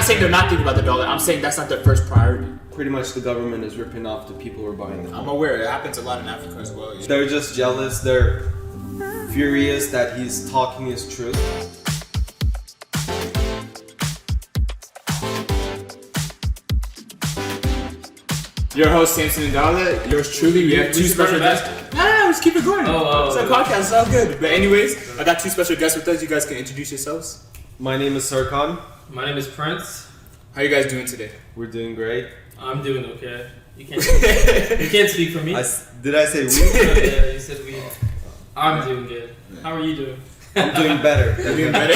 saying they're not thinking about the dollar. I'm saying that's not their first priority. Pretty much the government is ripping off the people who are buying them. I'm aware. It happens a lot in Africa as well. They're just jealous. They're furious that he's talking his truth. Your host, Samson and Endale. Yours truly. We have two special guests. No, let's keep it going. It's a podcast. It's all good. But anyways, I got two special guests with us. You guys can introduce yourselves. My name is Serkan. My name is Prince. How you guys doing today? We're doing great. I'm doing okay. You can't speak for me. Did I say we? Yeah, you said we. I'm doing good. How are you doing? I'm doing better. You're doing better.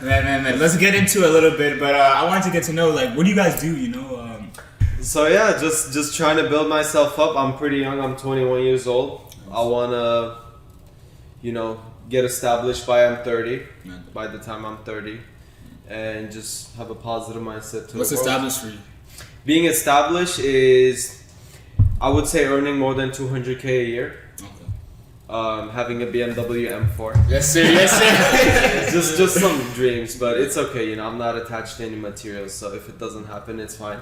man. Let's get into a little bit. But I wanted to get to know, like, what do you guys do? You know. So yeah, just trying to build myself up. I'm pretty young. I'm 21 years old. I wanna, get established by I'm 30. By the time I'm 30, and just have a positive mindset to What's the world. established for you? Being established is, I would say, earning more than 200K a year. Okay. Having a BMW M4. Yes, sir. Yes, sir. just some dreams, but it's okay. I'm not attached to any materials, so if it doesn't happen, it's fine.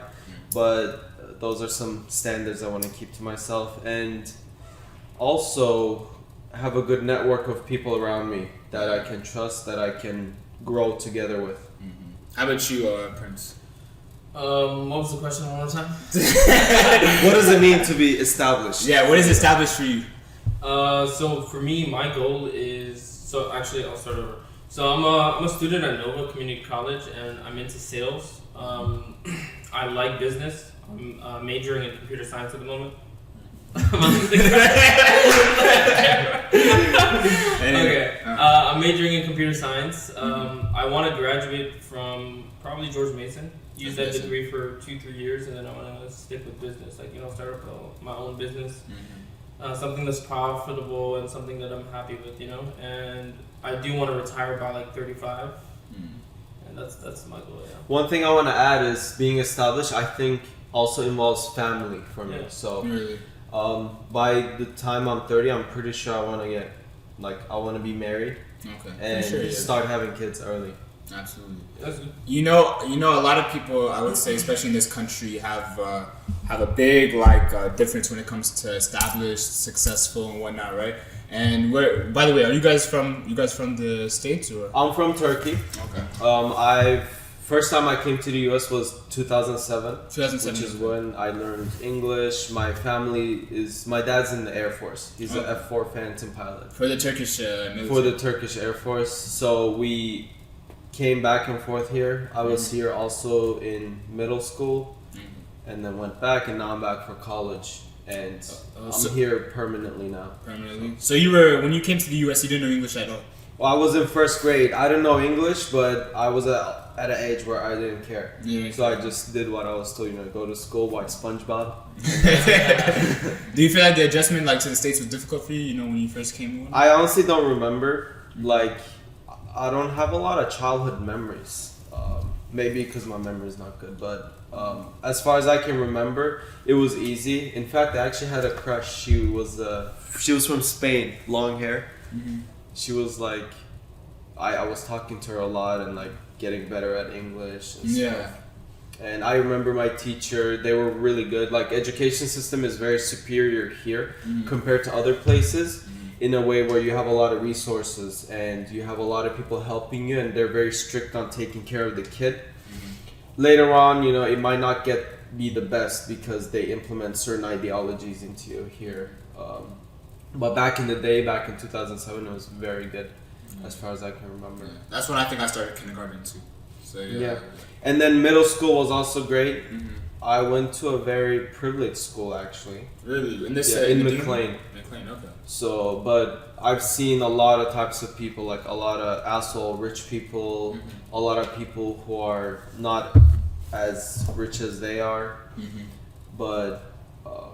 But those are some standards I want to keep to myself, and also have a good network of people around me that I can trust, that I can grow together with. How about you, Prince? What was the question one more time? What does it mean to be established? Yeah, what is established for you? So for me, my goal is actually I'll start over. So I'm a student at Nova Community College, and I'm into sales. I like business. I'm majoring in computer science at the moment. Okay. I'm majoring in computer science. I want to graduate from probably George Mason. Use that degree for 2-3 years, and then I want to stick with business. Start up my own business. Something that's profitable and something that I'm happy with. And I do want to retire by 35. And that's my goal. Yeah. One thing I want to add is being established, I think, also involves family for me. Yeah. So, really? by the time I'm 30, I'm pretty sure I want to be married. Okay. And start having kids early. Absolutely. That's good. You know, a lot of people, I would say, especially in this country, have a big difference when it comes to established, successful, and whatnot, right? And by the way, are you guys from the States or? I'm from Turkey. Okay. First time I came to the US was 2007. 2007. Which is when I learned English. My dad's in the Air Force. He's an F4 Phantom pilot. For the Turkish military. For the Turkish Air Force. So we came back and forth here. I was here also in middle school, and then went back, and now I'm back for college. And I'm here permanently now. Permanently. So when you came to the US, you didn't know English at all? Well, I was in first grade. I didn't know English, but I was at an age where I didn't care. Yeah. So I just did what I was told, go to school, watch SpongeBob. Do you feel like the adjustment to the States was difficult for you, when you first came? I honestly don't remember. I don't have a lot of childhood memories. Maybe because my memory is not good, but as far as I can remember, it was easy. In fact, I actually had a crush. She was from Spain, long hair. Mm-hmm. She was I was talking to her a lot and getting better at English and stuff. And I remember my teacher, they were really good. Education system is very superior here compared to other places in a way where you have a lot of resources and you have a lot of people helping you, and they're very strict on taking care of the kid. Later on, it might not be the best because they implement certain ideologies into you here. But back in the day, back in 2007, it was very good as far as I can remember. Yeah. That's when I think I started kindergarten too. So yeah. And then middle school was also great. I went to a very privileged school actually. Really? In McLean. McLean, okay. So, but I've seen a lot of types of people, a lot of asshole rich people, a lot of people who are not as rich as they are. But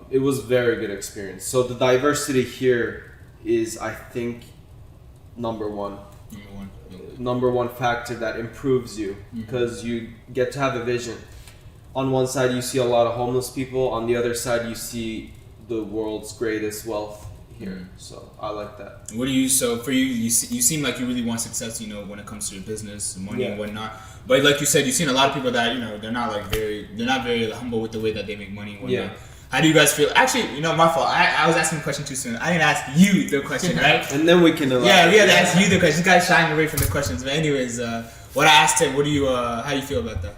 it was very good experience. So the diversity here is, I think, number one factor that improves you, because you get to have a vision. On one side you see a lot of homeless people, on the other side you see the world's greatest wealth here. So I like that. What do you? So for you, you seem like you really want success. When it comes to your business, money and whatnot. But like you said, you've seen a lot of people that they're not very humble with the way that they make money. And whatnot. Yeah. How do you guys feel? Actually, my fault. I was asking the question too soon. I didn't ask you the question, right? And then we can elaborate. Yeah, we had to ask you the question. You guys shying away from the questions. But anyways, what I asked him, what do you? How do you feel about that?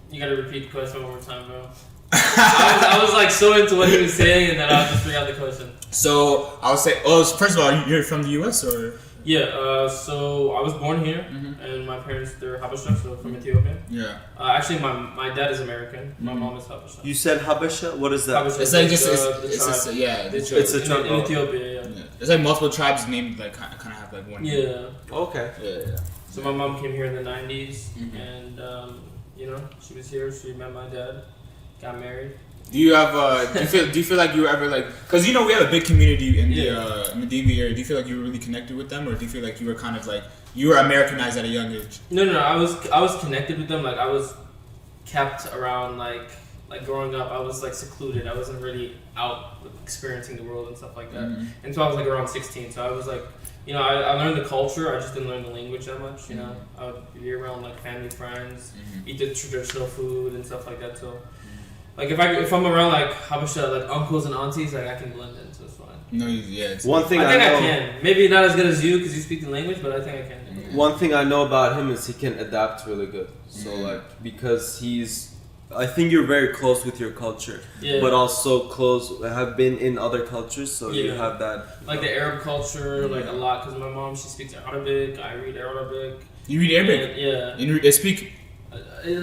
You gotta repeat the question one more time, bro. I was like so into what he was saying, and then I just forgot the question. So I would say, first of all, you're from the U.S. or? Yeah. So I was born here, and my parents they're Habesha, so from Ethiopia. Yeah. Actually, my dad is American. My mom is Habesha. You said Habesha? What is that? Habesha It's like it's a tribe in Ethiopia. Yeah. There's like multiple tribes named like kind of have like one. Yeah. Okay. Yeah. So my mom came here in the 90s, and she was here. She met my dad, got married. Do you have? Do you feel like you were ever like? Because we have a big community in the DV area. Do you feel like you were really connected with them, or do you feel like you were kind of like you were Americanized at a young age? No. I was connected with them. Like I was kept around. Like growing up, I was like secluded. I wasn't really out experiencing the world and stuff like that. Until I was like around 16. So I was like, I learned the culture. I just didn't learn the language that much. I would be around like family, friends, eat the traditional food and stuff like that. So. Like if I'm around like Habesha, like uncles and aunties, like I can blend in, so it's fine. No, yeah. One thing I think I can. Maybe not as good as you because you speak the language, but I think I can. One thing I know about him is he can adapt really good. So because I think you're very close with your culture, but also have been in other cultures, so you have that. Like the Arab culture, like a lot, because my mom she speaks Arabic. I read Arabic. You read Arabic? And, you speak.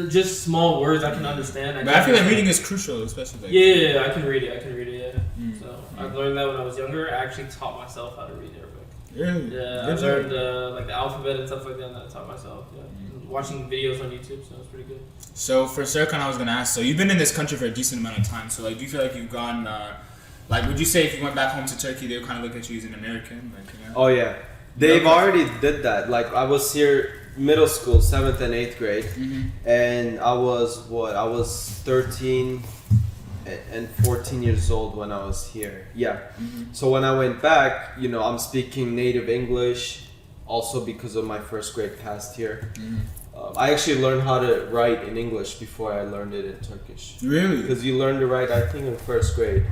Just small words I can understand. But I feel like reading is crucial, especially. Yeah, I can read it. So I learned that when I was younger. I actually taught myself how to read Arabic. Really? Yeah, I learned like the alphabet and stuff like that. And I taught myself. Yeah, watching videos on YouTube, so it's pretty good. So for Serkan, I was gonna ask. So you've been in this country for a decent amount of time. So like, do you feel like you've gone? Would you say if you went back home to Turkey, they would kind of look at you as an American? Oh yeah, they've already did that. Like I was here. Middle school, 7th and 8th grade, and I was 13 and 14 years old when I was here. Yeah. So when I went back, I'm speaking native English, also because of my first grade past here. I actually learned how to write in English before I learned it in Turkish. Really? Because you learn to write, I think, in first grade.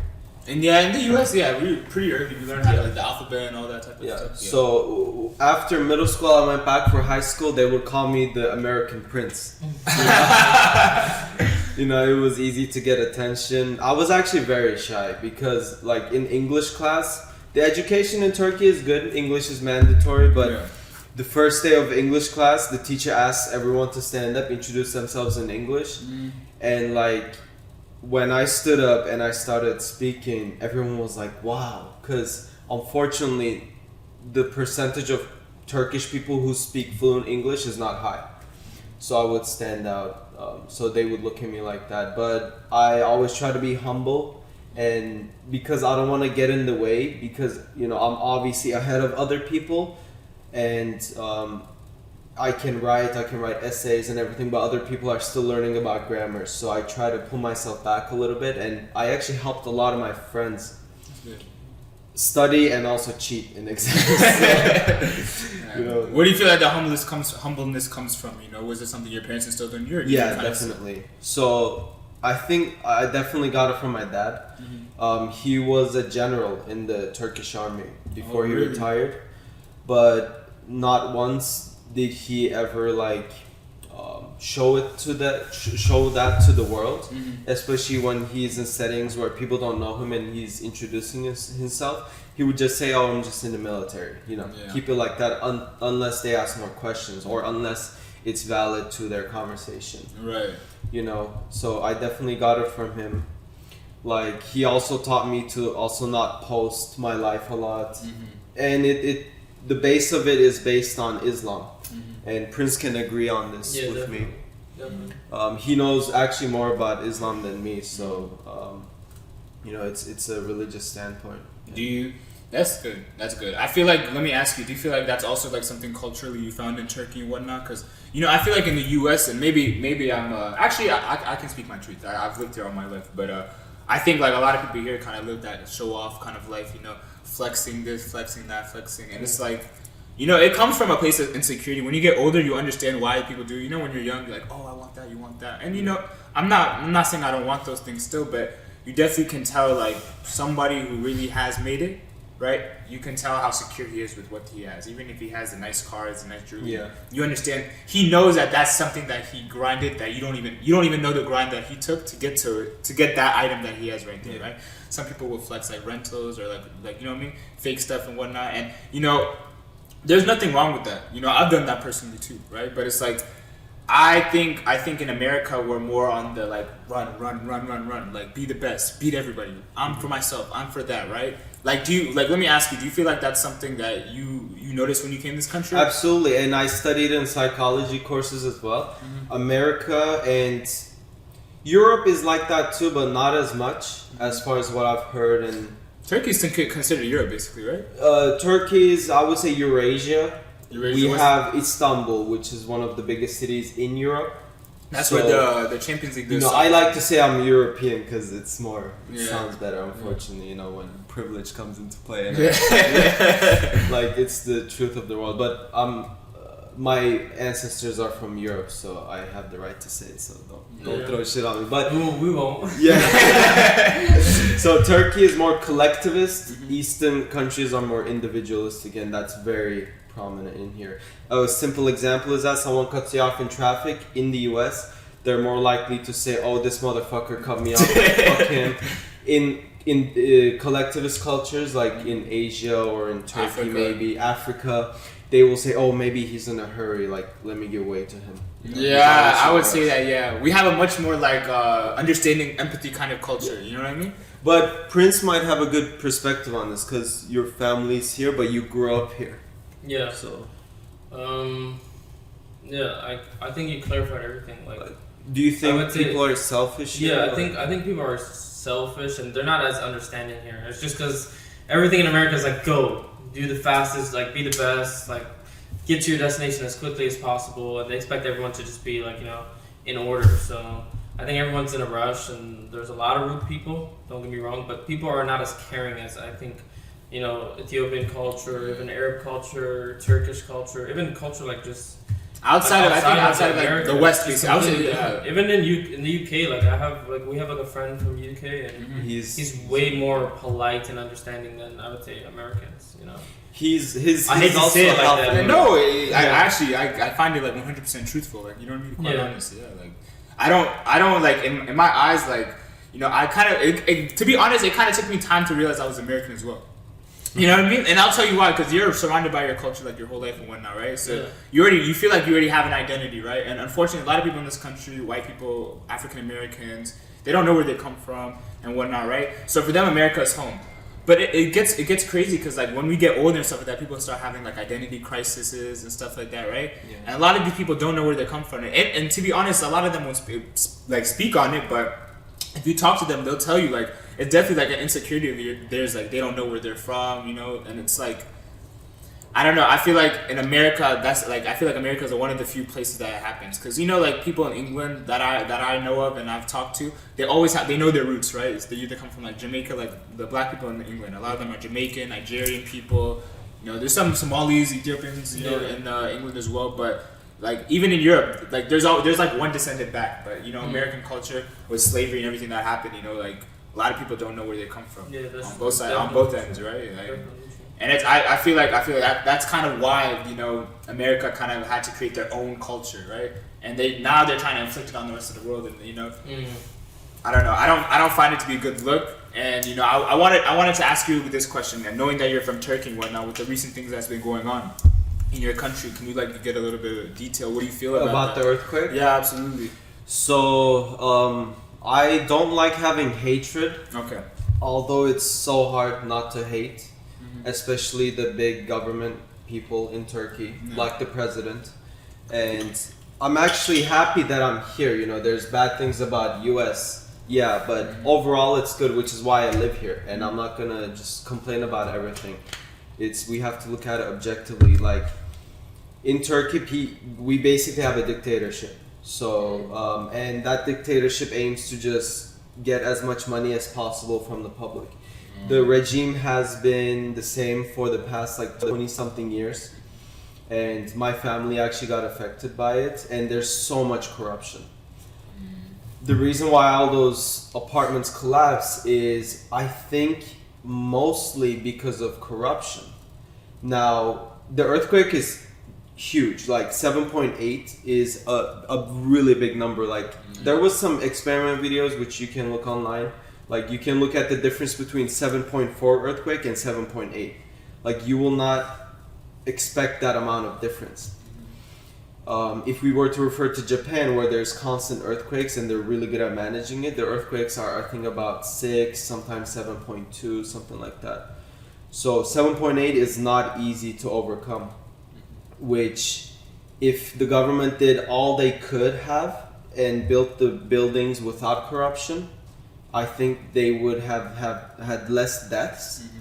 And in the US, we pretty early we learned how to the alphabet and all that type of stuff. Yeah. So after middle school, I went back for high school. They would call me the American Prince. It was easy to get attention. I was actually very shy because, like in English class, the education in Turkey is good. English is mandatory, but the first day of English class, the teacher asks everyone to stand up, introduce themselves in English, and like. When I stood up and I started speaking, everyone was like, wow. Because unfortunately, the percentage of Turkish people who speak fluent English is not high. So I would stand out. So they would look at me like that. But I always try to be humble. And because I don't want to get in the way, because, I'm obviously ahead of other people. And I can write essays and everything, but other people are still learning about grammar. So I try to pull myself back a little bit, and I actually helped a lot of my friends study and also cheat in exams. Where do you feel like the humbleness comes from? Was it something your parents instilled in you? Yeah, definitely. So I think I definitely got it from my dad. He was a general in the Turkish army before he retired, but not once did he ever show that to the world, especially when he's in settings where people don't know him and he's introducing himself. He would just say, "Oh, I'm just in the military." Keep it like that unless they ask more questions or unless it's valid to their conversation. Right. So I definitely got it from him. Like he also taught me to also not post my life a lot, and the base of it is based on Islam. And Prince can agree on this with me. Definitely. He knows actually more about Islam than me, so it's a religious standpoint. That's good. That's good. I feel like, let me ask you, do you feel like that's also like something culturally you found in Turkey and whatnot? Because I feel like in the U.S. and maybe I'm actually I can speak my truth. I've lived here all my life, but I think like a lot of people here kind of live that show off kind of life, you know, flexing this, flexing that, flexing, and it's like, you know, it comes from a place of insecurity. When you get older, you understand why people do. You know, when you're young, you're like, oh, I want that, you want that, and you know, I'm not saying I don't want those things still, but you definitely can tell like somebody who really has made it, right? You can tell how secure he is with what he has, even if he has a nice car, it's a nice jewelry. Yeah. You understand? He knows that that's something that he grinded, that you don't even know the grind that he took to get that item that he has right there, right? Some people will flex like rentals or like you know what I mean, fake stuff and whatnot, and you know, there's nothing wrong with that. You know, I've done that personally too, right? But it's like, I think in America we're more on the like run, like be the best, beat everybody. I'm for myself, I'm for that, right? Like, let me ask you, do you feel like that's something that you noticed when you came to this country? Absolutely, and I studied in psychology courses as well. Mm-hmm. America and Europe is like that too, but not as much as far as what I've heard. And Turkey's considered Europe, basically, right? Turkey's, I would say, Eurasia. We was- have Istanbul, which is one of the biggest cities in Europe. That's So, where the Champions League. You know, I like to say I'm European because it Yeah. sounds better. Unfortunately, you know, when privilege comes into play, and Yeah. like it's the truth of the world. But my ancestors are from Europe, so I have the right to say it. So don't throw shit on me. But We won't. yeah. So Turkey is more collectivist. Eastern countries are more individualistic, and that's very prominent in here. A simple example is that someone cuts you off in traffic in the US, they're more likely to say, "Oh, this motherfucker cut me off, fuck him." In collectivist cultures like in Asia or in Turkey, Africa. maybe Africa, they will say, "Oh, maybe he's in a hurry. Like, let me give way to him." You know, Yeah, I would say that. Yeah, we have a much more like understanding, empathy kind of culture. You know what I mean? But Prince might have a good perspective on this because your family's here, but you grew up here. Yeah. So, I think you clarified everything. Like, do you I think would say- people are selfish here? yeah, or- I think people are selfish and they're not as understanding here. It's just because everything in America is like, go, do the fastest, like be the best, like get to your destination as quickly as possible, and they expect everyone to just be like, you know, in order. So I think everyone's in a rush, and there's a lot of rude people. Don't get me wrong, but people are not as caring as I think. You know, Ethiopian culture, even Arab culture, Turkish culture, even culture like just Outside of like America, the West, just basically. I would say, completely yeah. different. Even in the UK, like we have like a friend from UK, and he's way more polite and understanding than I would say Americans. You know, He's I hate to also say it like helpful. that. No, I find it like 100% truthful. Like, you know what I mean? Quite honest. Yeah, like I don't like in my eyes, like, you know, I kind of to be honest, it kind of took me time to realize I was American as well. You know what I mean? And I'll tell you why, because you're surrounded by your culture like your whole life and whatnot, right? So you feel like you already have an identity, right? And unfortunately, a lot of people in this country, white people, African Americans, they don't know where they come from and whatnot, right? So for them, America is home. But it gets crazy because like when we get older and stuff like that, people start having like identity crises and stuff like that, right? Yeah. And a lot of these people don't know where they come from. And to be honest, a lot of them won't speak on it, but if you talk to them, they'll tell you like it's definitely like an insecurity of theirs, like they don't know where they're from, you know, and it's like I don't know. I feel like in America, I feel like America is one of the few places that it happens because you know, like people in England that I know of and I've talked to, they know their roots, right? They either come from like Jamaica, like the black people in England. A lot of them are Jamaican, Nigerian people. You know, there's some Somalis, Ethiopians, you know, in England as well, but. Like even in Europe, like there's like one descendant back, but you know American culture with slavery and everything that happened, you know, like a lot of people don't know where they come from on both sides, on both ends, right? Like, and I feel like that's kind of why you know America kind of had to create their own culture, right? And they're trying to inflict it on the rest of the world, and you know, I don't know, I don't find it to be a good look. And you know, I wanted to ask you this question, and knowing that you're from Turkey and whatnot, with the recent things that's been going on in your country, can you like get a little bit of detail? What do you feel about the earthquake? Yeah, absolutely. So I don't like having hatred. Okay. Although it's so hard not to hate, especially the big government people in Turkey, like the president. And I'm actually happy that I'm here. You know, there's bad things about US, yeah, but overall it's good, which is why I live here. And I'm not gonna just complain about everything. We have to look at it objectively. Like in Turkey, we basically have a dictatorship. So and that dictatorship aims to just get as much money as possible from the public. The regime has been the same for the past like 20 something years, and my family actually got affected by it, and there's so much corruption. The reason why all those apartments collapse is, I think, mostly because of corruption. Now, the earthquake is huge. Like 7.8 is a really big number. Like there was some experiment videos which you can look online. Like you can look at the difference between 7.4 earthquake and 7.8. Like you will not expect that amount of difference. If we were to refer to Japan, where there's constant earthquakes and they're really good at managing it, the earthquakes are, I think, about 6, sometimes 7.2, something like that. So 7.8 is not easy to overcome, which if the government did all they could have and built the buildings without corruption, I think they would have had less deaths. Mm-hmm.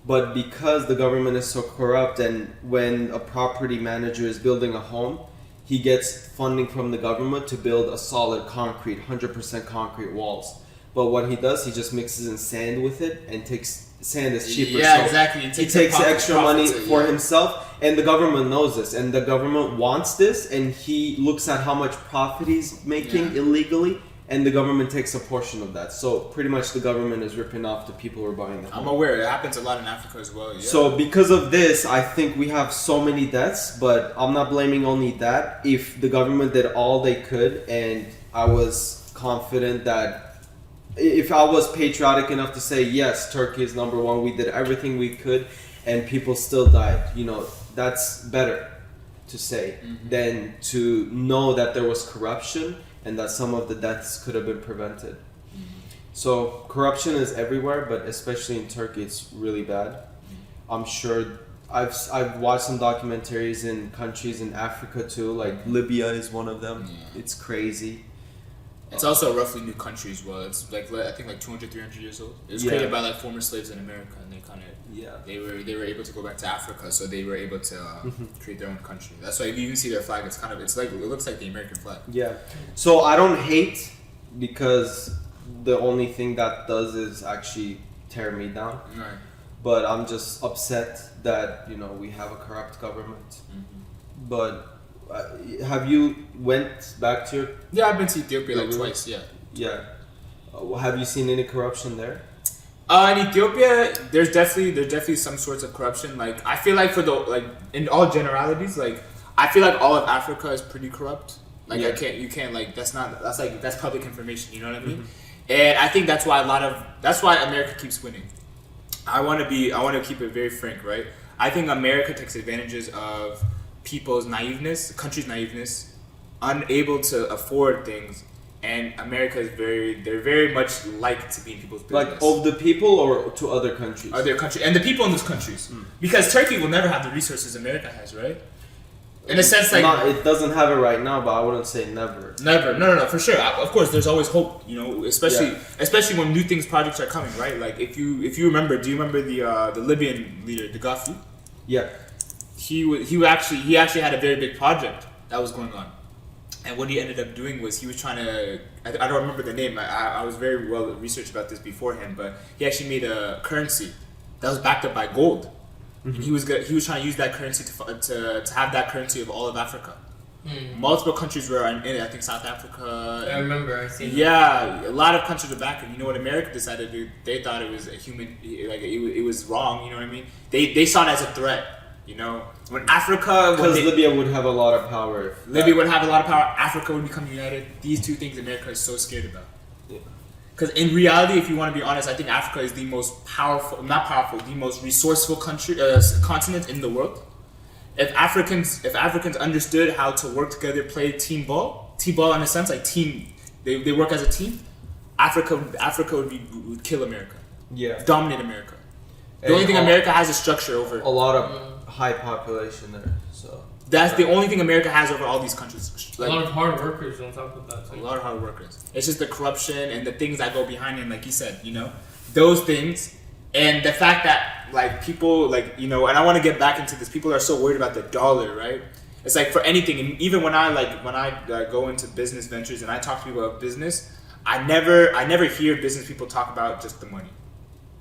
But because the government is so corrupt, and when a property manager is building a home, he gets funding from the government to build a solid concrete, 100% concrete walls. But what he does, he just mixes in sand with it and takes sand is cheaper. Yeah, so exactly. He takes extra money for himself, and the government knows this, and the government wants this, and he looks at how much profit he's making illegally, and the government takes a portion of that. So pretty much the government is ripping off the people who are buying the home. I'm aware. It happens a lot in Africa as well. Yeah. So because of this, I think we have so many deaths, but I'm not blaming only that. If the government did all they could, and I was confident that if I was patriotic enough to say, yes, Turkey is number one, we did everything we could, and people still died, you know, that's better to say than to know that there was corruption and that some of the deaths could have been prevented. So corruption is everywhere, but especially in Turkey, it's really bad. I'm sure I've watched some documentaries in countries in Africa too, like Libya is one of them. It's crazy. It's also a roughly new country as well. It's like, I think like 200, 300 years old. It was created by like former slaves in America, and they kind of they were able to go back to Africa, so they were able to create their own country. That's why if you even see their flag, it's like it looks like the American flag. Yeah. So I don't hate, because the only thing that does is actually tear me down. Right. But I'm just upset that, you know, we have a corrupt government. But have you went back to your... Yeah, I've been to Ethiopia like twice, Yeah. Have you seen any corruption there? In Ethiopia, there's definitely some sorts of corruption. Like, I feel like in all generalities, like, I feel like all of Africa is pretty corrupt. Like, that's public information, you know what I mean? And I think that's why America keeps winning. I want to keep it very frank, right? I think America takes advantages of people's naiveness, country's naiveness, unable to afford things, and America is they're very much like to be in people's business. Like of the people or to other countries? Other countries, and the people in those countries. Because Turkey will never have the resources America has, right? In a sense, like... it doesn't have it right now, but I wouldn't say never. Never. No, for sure. Of course, there's always hope, you know, especially when new projects are coming, right? Like, if you remember, do you remember the Libyan leader, Gaddafi? Yeah. He actually had a very big project that was going on, and what he ended up doing was he was trying to I don't remember the name. I was very well researched about this beforehand, but he actually made a currency that was backed up by gold. And he was trying to use that currency to have that currency of all of Africa. Multiple countries were in it. I think South Africa. I remember. I seen. Yeah, a lot of countries were back, and you know what America decided to do? They thought it was a human, like it was wrong. You know what I mean? They saw it as a threat. You know, when Africa... Because Libya would have a lot of power. Libya would have a lot of power. Africa would become united. These two things America is so scared about. Because in reality, if you want to be honest, I think Africa is the most the most resourceful continent in the world. If Africans understood how to work together, play team ball in a sense, like team, they work as a team, Africa would kill America. Yeah. Dominate America. The only thing America has is structure over. A lot of high population there, so that's the only thing America has over all these countries. Like, a lot of hard workers on top of that. A lot of hard workers. It's just the corruption and the things that go behind it, like you said, you know, those things, and the fact that like people, like, you know, and I want to get back into this. People are so worried about the dollar, right? It's like for anything, and even when I go into business ventures and I talk to people about business, I never hear business people talk about just the money.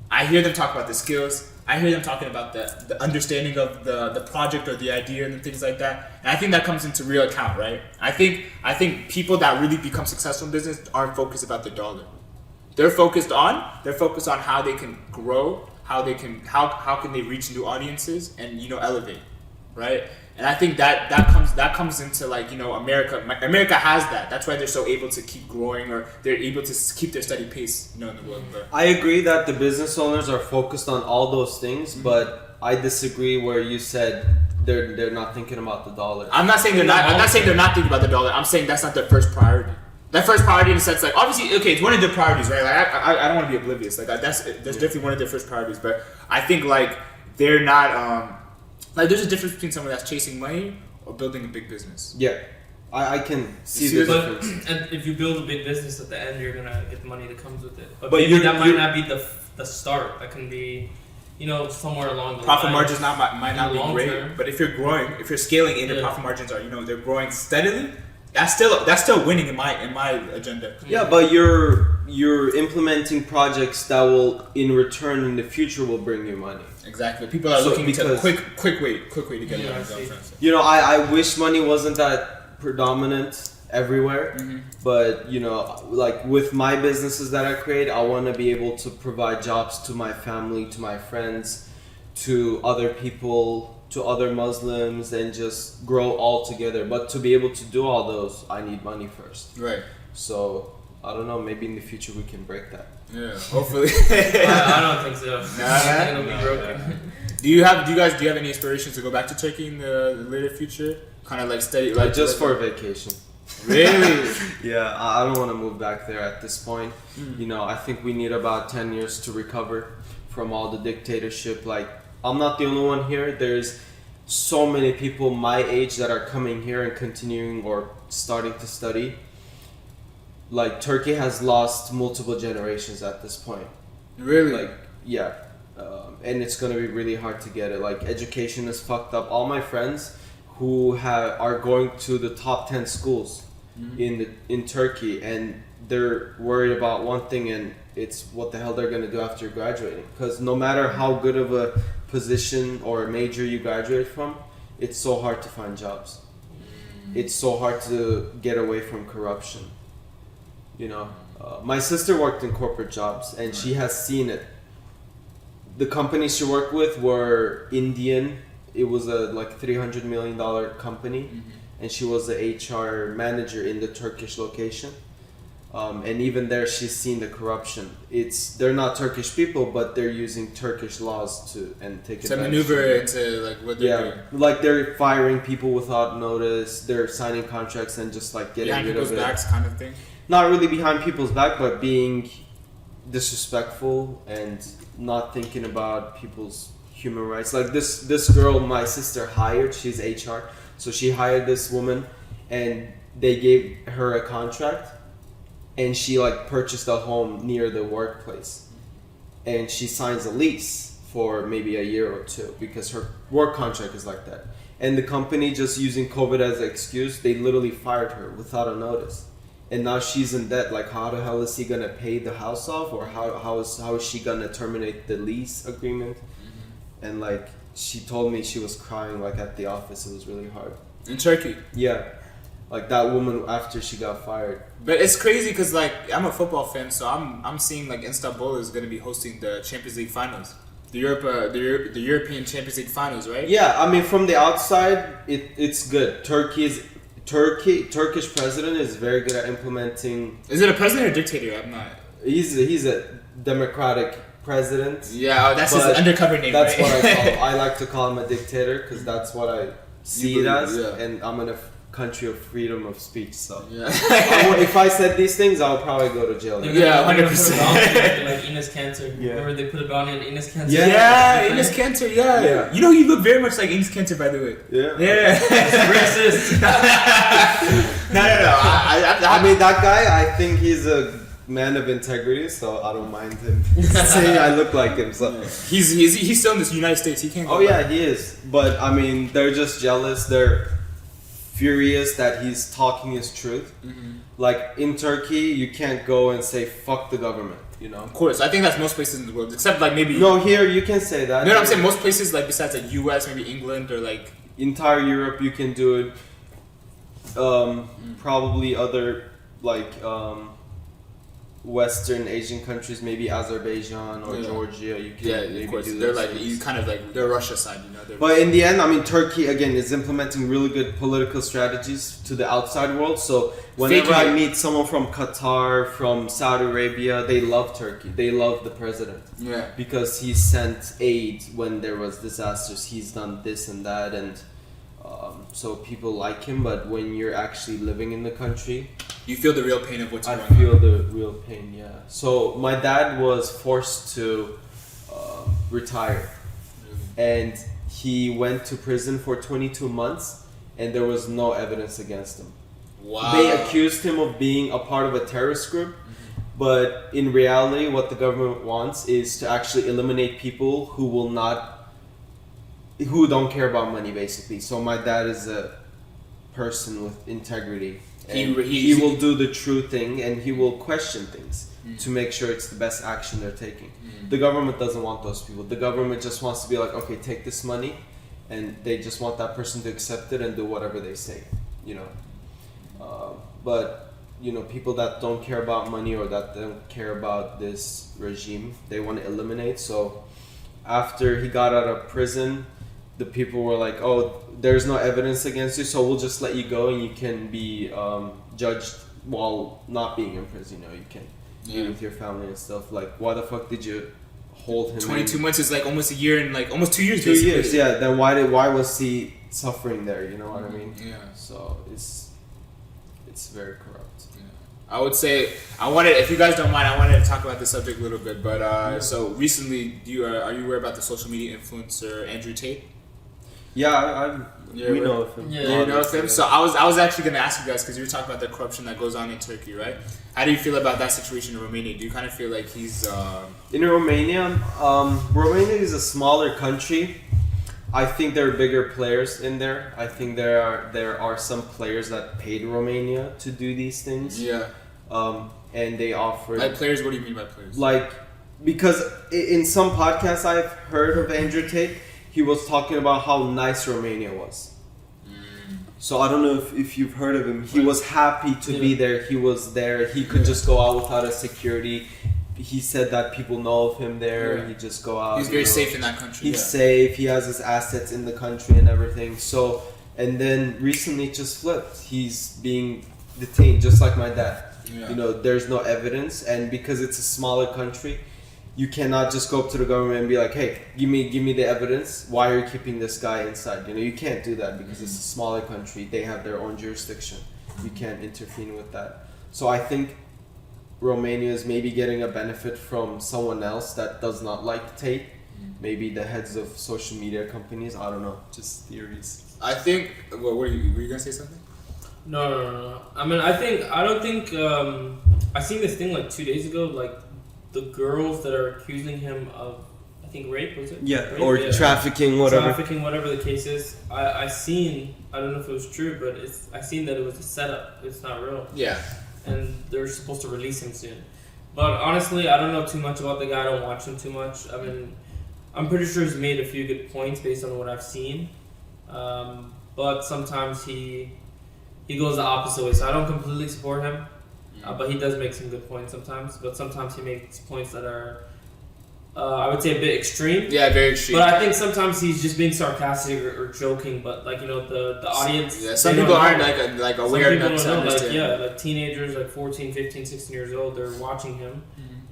I hear them talk about the skills. I hear them talking about the understanding of the project or the idea and things like that. And I think that comes into real account, right? I think people that really become successful in business aren't focused about the dollar. They're focused on how they can grow, how can they reach new audiences and elevate, right? And I think that comes into like America has that. That's why they're so able to keep growing, or they're able to keep their steady pace in the world. But I agree that the business owners are focused on all those things, but I disagree where you said they're not thinking about the dollar. I'm not saying they're not. I'm not saying they're not thinking about the dollar. I'm saying that's not their first priority. That first priority in the sense, like, obviously, okay, it's one of their priorities, right? Like, I don't want to be oblivious. Like, that's definitely one of their first priorities. But I think like they're not. Like, there's a difference between someone that's chasing money or building a big business. Yeah, I can see the difference. And if you build a big business, at the end, you're gonna get the money that comes with it. But But maybe that might not be the start. That can be, somewhere along the Profit line. margins might not be long great, term. but if you're growing, if you're scaling and your profit margins are, they're growing steadily. That's still winning in my agenda. Yeah, but you're implementing projects that will, in return, in the future, will bring you money. Exactly. People are looking to quick way to get money. I wish money wasn't that predominant everywhere, but like with my businesses that I create, I want to be able to provide jobs to my family, to my friends, to other people, to other Muslims, and just grow all together. But to be able to do all those, I need money first. Right. So I don't know. Maybe in the future we can break that. Yeah. Hopefully. I don't think so. I think it'll be broken. Do you guys have any aspirations to go back to Turkey in the later future? Kind of like steady, like just for a vacation. Really? Yeah, I don't want to move back there at this point. I think we need about 10 years to recover from all the dictatorship. Like, I'm not the only one here. There's so many people my age that are coming here and continuing or starting to study. Like, Turkey has lost multiple generations at this point. Really? Like, yeah. And it's going to be really hard to get it. Like, education is fucked up. All my friends who are going to the top 10 schools in Turkey, and they're worried about one thing, and it's what the hell they're going to do after graduating. Because no matter how good of a position or major you graduate from, it's so hard to find jobs. It's so hard to get away from corruption. My sister worked in corporate jobs, and she has seen it. The companies she worked with were Indian. It was a $300 million company, and she was the HR manager in the Turkish location. And even there, she's seen the corruption. They're not Turkish people, but they're using Turkish laws to maneuver into what they're doing. Like they're firing people without notice. They're signing contracts and just getting behind rid of it. people's backs, kind of thing. Not really behind people's back, but being disrespectful and not thinking about people's human rights. Like this girl my sister hired, she's HR, so she hired this woman, and they gave her a contract, and she purchased a home near the workplace, and she signs a lease for maybe a year or two because her work contract is like that. And the company, just using COVID as an excuse, they literally fired her without a notice. And now she's in debt. Like, how the hell is he gonna pay the house off, or how is she gonna terminate the lease agreement? And she told me she was crying at the office. It was really hard. In Turkey? Yeah. That woman after she got fired. But it's crazy because I'm a football fan, so I'm seeing Istanbul is gonna be hosting the Champions League finals. The European Champions League finals, right? Yeah, I mean from the outside it's good. Turkish president is very good at implementing. Is it a president or dictator? I'm not. He's a democratic president. Yeah, that's his undercover name. That's right? what I call him. I like to call him a dictator because that's what I see it as. Yeah. And I'm in a country of freedom of speech, so if I said these things, I'll probably go to jail. Yeah, 100%. Like Enes Kanter. Yeah. Remember they put a bounty on Enes Kanter? Yeah, Enes Kanter. Yeah. You look very much like Enes Kanter, by the way. Yeah. That's racist. No. I mean, that guy, I think he's a man of integrity, so I don't mind him saying I look like him. So he's still in the United States. He can't. Oh yeah, he is. But I mean, they're just jealous. They're furious that he's talking his truth. Mm-hmm. Like in Turkey, you can't go and say fuck the government, you know. Of course, I think that's most places in the world, except like maybe. No, here you can say that. No, I'm saying most places like besides like U.S., maybe England or like entire Europe, you can do it. Probably other like Western Asian countries, maybe Azerbaijan or Georgia. You can maybe of course. do They're those like things. you kind of like they're Russia side, you know. But in the end, I mean, Turkey again is implementing really good political strategies to the outside world. So whenever I meet someone from Qatar, from Saudi Arabia, they love Turkey. They love the president. Yeah. Because he sent aid when there was disasters. He's done this and that, and so people like him. But when you're actually living in the country, you feel the real pain of what's going on. I feel the real pain. Yeah. So my dad was forced to retire, and he went to prison for 22 months, and there was no evidence against him. Wow. They accused him of being a part of a terrorist group, but in reality, what the government wants is to actually eliminate people who don't care about money, basically. So my dad is a person with integrity. And he will do the true thing, and he will question things to make sure it's the best action they're taking. The government doesn't want those people. The government just wants to be like, okay, take this money, and they just want that person to accept it and do whatever they say, you know. But you know, people that don't care about money or that don't care about this regime, they want to eliminate. So after he got out of prison, the people were like, oh, there's no evidence against you, so we'll just let you go, and you can be judged while not being in prison. You know, you can be with your family and stuff. Like, why the fuck did you hold him? 22 months is like almost a year and like almost 2 years. 2 years, yeah. Then why was he suffering there? You know what I mean? Yeah. So it's very corrupt. I would say if you guys don't mind, I wanted to talk about this subject a little bit. But so recently, are you aware about the social media influencer Andrew Tate? Yeah, we know of him. Yeah, you know of him. So I was actually going to ask you guys, because you were talking about the corruption that goes on in Turkey, right? How do you feel about that situation in Romania? Do you kind of feel like he's in Romania? Romania is a smaller country. I think there are bigger players in there. I think there are some players that paid Romania to do these things. Yeah. And they offer like players. What do you mean by players? Like, because in some podcasts I've heard of Andrew Tate, he was talking about how nice Romania was. So I don't know if you've heard of him. He was happy to be there. He was there. He could just go out without a security. He said that people know of him there. Yeah. He just go out. He's very safe in that country. He's safe. He has his assets in the country and everything. So, and then recently it just flipped. He's being detained just like my dad. Yeah. You know, there's no evidence, and because it's a smaller country, you cannot just go up to the government and be like, hey, give me the evidence. Why are you keeping this guy inside? You know, you can't do that because it's a smaller country. They have their own jurisdiction. You can't intervene with that. So I think Romania is maybe getting a benefit from someone else that does not like Tate. Maybe the heads of social media companies. I don't know. Just theories. I think. Well, were you gonna say something? No. I mean, I don't think. I seen this thing like 2 days ago. Like the girls that are accusing him of, I think, rape, was it? Yeah, rape? or trafficking, whatever. Trafficking, whatever the case is. I seen. I don't know if it was true, but I seen that it was a setup. It's not real. Yeah. And they're supposed to release him soon. But honestly, I don't know too much about the guy. I don't watch him too much. I mean, I'm pretty sure he's made a few good points based on what I've seen. But sometimes he goes the opposite way. So I don't completely support him. But he does make some good points sometimes. But sometimes he makes points that are, I would say, a bit extreme. Yeah, very extreme. But I think sometimes he's just being sarcastic or joking. But like, you know, the audience. Yeah, some people aren't like aware enough to understand. Like teenagers, like 14, 15, 16 years old, they're watching him.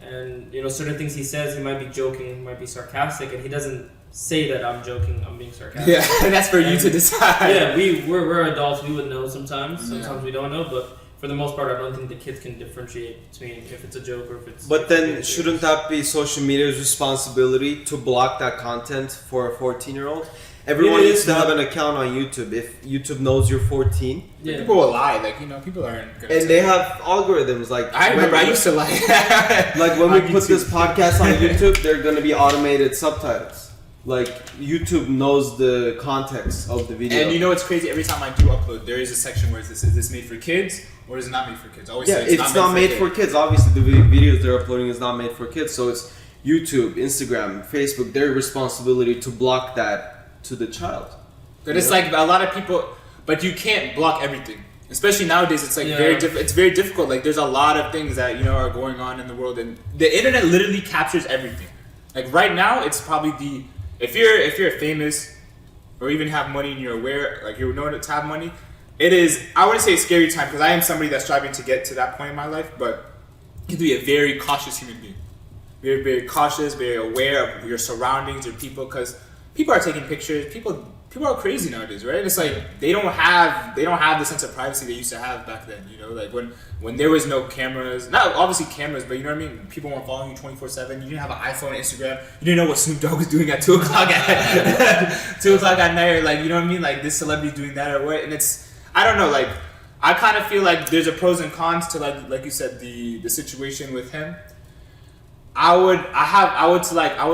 And, you know, certain things he says, he might be joking, he might be sarcastic, and he doesn't say that I'm joking, I'm being sarcastic. Yeah, and that's for you to decide. Yeah, we're adults, we would know sometimes. Sometimes we don't know, but for the most part, I don't think the kids can differentiate between if it's a joke or if it's... But then, shouldn't that be social media's responsibility to block that content for a 14-year-old? Everyone needs to have an account on YouTube. If YouTube knows you're 14, people will lie. Like, you know, people aren't gonna. And they have algorithms. Like I remember, I used to lie. Like when we put this podcast on YouTube, they're gonna be automated subtitles. like YouTube knows the context of the video. And you know what's crazy? Every time I do upload, there is a section where is this made for kids or is it not made for kids? I always say it's not made for kids. Obviously, the videos they're uploading is not made for kids. So it's YouTube, Instagram, Facebook, their responsibility to block that to the child. But it's like a lot of people, but you can't block everything. Especially nowadays, it's like it's very difficult. Like there's a lot of things that are going on in the world, and the internet literally captures everything. Like right now, it's probably if you're famous or even have money and you're aware, like you're known to have money, it is, I wouldn't say a scary time because I am somebody that's striving to get to that point in my life, but you have to be a very cautious human being. Very, very cautious, very aware of your surroundings, your people, because people are taking pictures. People are crazy nowadays, right? It's like they don't have the sense of privacy they used to have back then. Like when there was no cameras, not obviously cameras, but you know what I mean. People weren't following you 24/7. You didn't have an iPhone, Instagram. You didn't know what Snoop Dogg was doing at 2:00 at 2:00 at night, or like you know what I mean. Like this celebrity doing that or what, and it's I don't know. Like I kind of feel like there's a pros and cons to like you said the situation with him. I would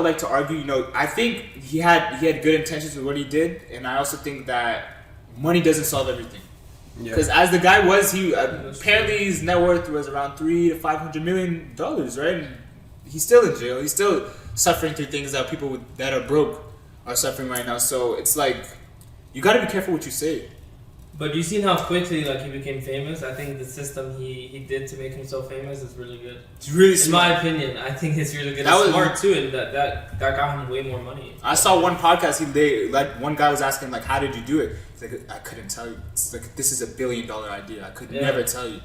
like to argue, I think he had good intentions with what he did, and I also think that money doesn't solve everything. Because as the guy was, apparently his net worth was around $300 to $500 million, right? And he's still in jail. He's still suffering through things that people that are broke are suffering right now. So it's like you got to be careful what you say. But you seen how quickly he became famous? I think the system he did to make himself famous is really good. It's really smart. In my opinion, I think it's really good. It's smart too, and that got him way more money. I saw one podcast. One guy was asking how did you do it? He's like, I couldn't tell you. It's like this is $1 billion idea. I could never tell you.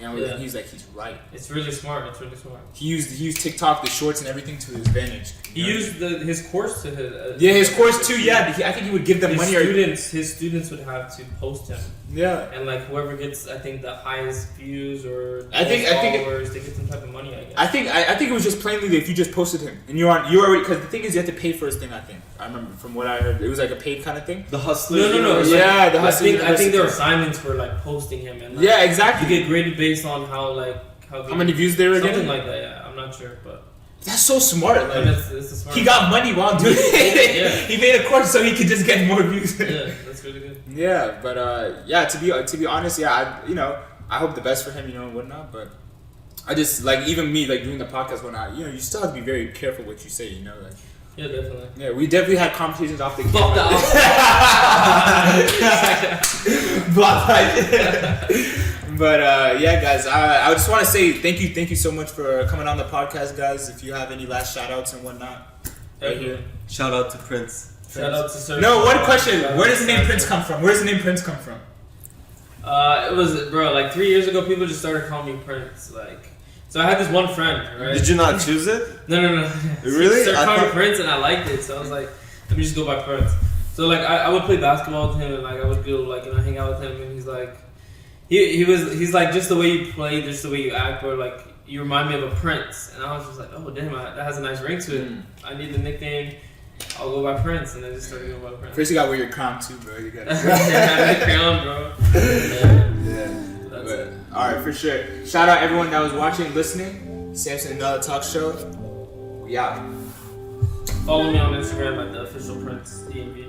And he's like, he's right. It's really smart. It's really smart. He used TikTok, the shorts, and everything to his advantage. He used his course to his. His course too. Yeah, I think he would give them money. His students would have to post him. Yeah. And whoever gets, I think, the highest views or followers, they get some type of money. I guess. I think it was just plainly if you just posted him and you already, because the thing is you have to pay for his thing. I think I remember from what I heard, it was like a paid kind of thing. The Hustlers. No. Yeah, the Hustlers. I think their assignments were posting him and exactly. You get graded based on how many views they were something getting. Like that. Yeah, I'm not sure, but. That's so smart. It's smart. He got money while doing it. Yeah. He made a course so he could just get more views. Yeah, that's really good. Yeah, but to be honest, I hope the best for him, and whatnot. But I just even me doing the podcast whatnot. You still have to be very careful what you say. Yeah, definitely. Yeah, we definitely had conversations off the camera. But guys, I just want to say thank you so much for coming on the podcast, guys. If you have any last shout outs and whatnot, right here. Shout out to Prince. Shout out to Serkan. No, one question. Where does the name Prince come from? It was 3 years ago. People just started calling me Prince. So I had this one friend, right? Did you not choose it? No. Really? He started calling me Prince, and I liked it. So I was like, let me just go by Prince. So I would play basketball with him, and I would go hang out with him, and he's like, he's like, just the way you play, just the way you act, bro. You remind me of a prince, and I was just like, oh damn, that has a nice ring to it. I need the nickname. I'll go by Prince, and I just started going by Prince. First, you gotta wear your crown too, bro. You gotta wear the crown, bro. Yeah. That's it. All right, for sure. Shout out everyone that was watching, listening. Samson and Endale Talk Show. We out. Follow me on Instagram at the official Prince DMV.